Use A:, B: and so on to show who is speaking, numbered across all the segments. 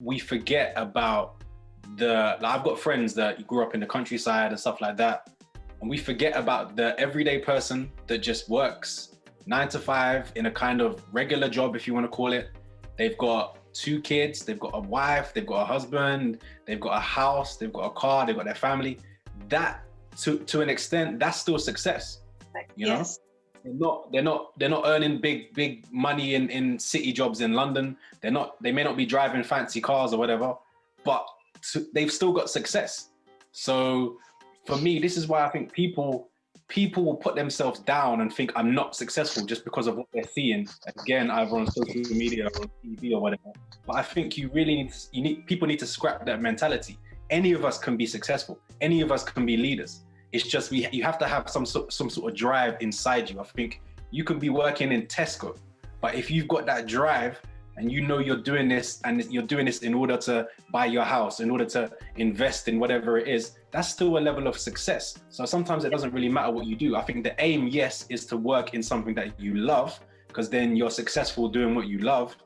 A: we forget about I've got friends that grew up in the countryside and stuff like that, and we forget about the everyday person that just works 9 to 5 in a kind of regular job, if you want to call it. They've got 2 kids, they've got a wife, they've got a husband, they've got a house, they've got a car, they've got their family. That, to an extent, that's still success. You know, they're not earning big money in city jobs in London. They may not be driving fancy cars or whatever, but they've still got success. So for me, this is why I think people will put themselves down and think I'm not successful just because of what they're seeing, again, either on social media or on TV or whatever. But I think people need to scrap that mentality. Any of us can be successful. Any of us can be leaders. It's just you have to have some sort of drive inside you. I think you could be working in Tesco, but if you've got that drive and you know you're doing this and you're doing this in order to buy your house, in order to invest in whatever it is, that's still a level of success. So sometimes it doesn't really matter what you do. I think the aim, yes, is to work in something that you love, because then you're successful doing what you love.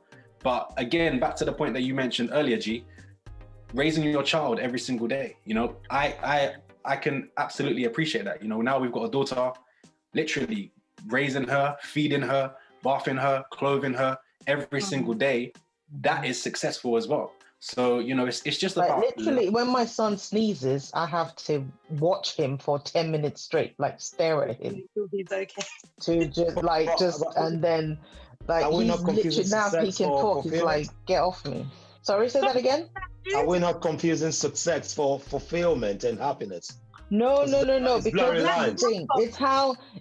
A: But again, back to the point that you mentioned earlier, G, raising your child every single day. You know, I can absolutely appreciate that. You know, now we've got a daughter, literally raising her, feeding her, bathing her, clothing her every single day. That is successful as well. So, you know, it's just
B: like
A: about
B: literally when my son sneezes, I have to watch him for 10 minutes straight, like stare at him.
C: He's okay.
B: To just and then like he's literally now he can talk. He's like, get off me. Sorry, say that again.
D: Are we not confusing success for fulfillment and happiness?
B: No. Because that's the thing.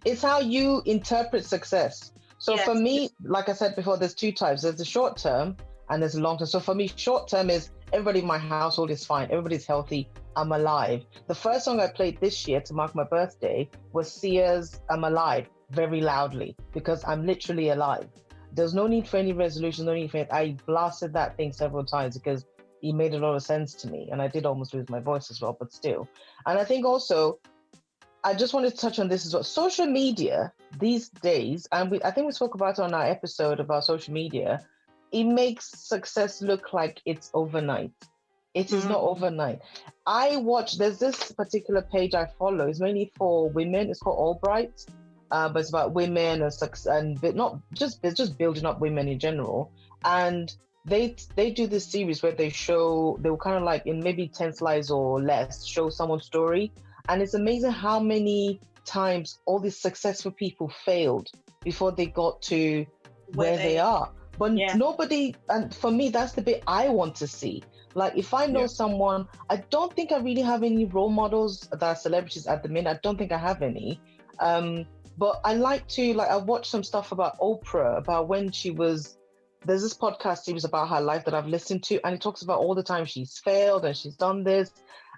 B: It's how you interpret success. So for me, like I said before, there's 2 types. There's the short term and there's the long term. So for me, short term is everybody in my household is fine. Everybody's healthy. I'm alive. The first song I played this year to mark my birthday was Sia's I'm Alive very loudly because I'm literally alive. There's no need for any resolution, no need for it. I blasted that thing several times because it made a lot of sense to me. And I did almost lose my voice as well, but still. And I think also, I just wanted to touch on this as well. Social media these days, and I think we spoke about it on our episode about social media, it makes success look like it's overnight. It is not overnight. There's this particular page I follow, it's mainly for women, it's called Albright, but it's about women and not just, it's just building up women in general. And they do this series where they'll kind of like in maybe 10 slides or less, show someone's story. And it's amazing how many times all these successful people failed before they got to where they are. But nobody, and for me, that's the bit I want to see. Like if I know someone, I don't think I really have any role models that are celebrities at the minute. I don't think I have any. But I like to, I watched some stuff about Oprah, about when there's this podcast series about her life that I've listened to, and it talks about all the time she's failed and she's done this.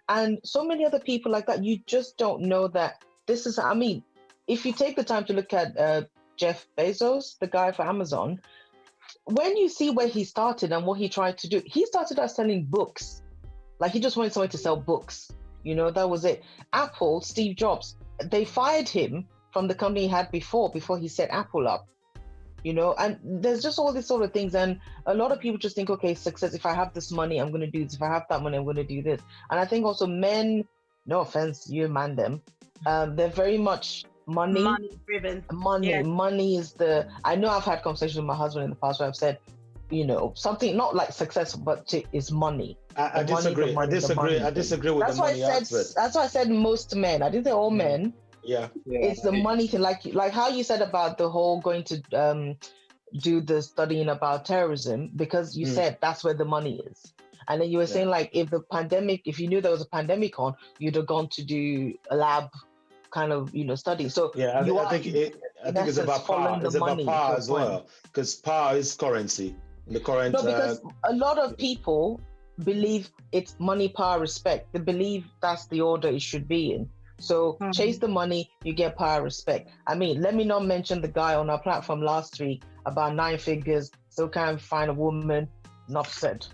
B: And so many other people like that, you just don't know that this is, I mean, if you take the time to look at Jeff Bezos, the guy for Amazon, when you see where he started and what he tried to do, he started out selling books. Like he just wanted someone to sell books. You know, that was it. Apple, Steve Jobs, they fired him from the company he had before he set Apple up. You know, and there's just all these sort of things. And a lot of people just think, okay, success, if I have this money, I'm going to do this. If I have that money, I'm going to do this. And I think also men, no offense, you man them, they're very much money
C: driven.
B: Money is I know I've had conversations with my husband in the past where I've said, you know, something not like success, but is money.
D: I disagree. I disagree with the money aspect.
B: That's why I said most men. I didn't say all men.
D: Yeah.
B: It's the money thing, like how you said about the whole going to do the studying about terrorism, because you said that's where the money is. And then you were saying like if you knew there was a pandemic on, you'd have gone to do a lab kind of, you know, study. So
D: I think it's about power. It's about power as well, because power is currency. The current
B: because a lot of people believe it's money, power, respect. They believe that's the order it should be in. So chase the money, you get power, respect. I mean, let me not mention the guy on our platform last week about 9 figures, still can't find a woman. Enough said.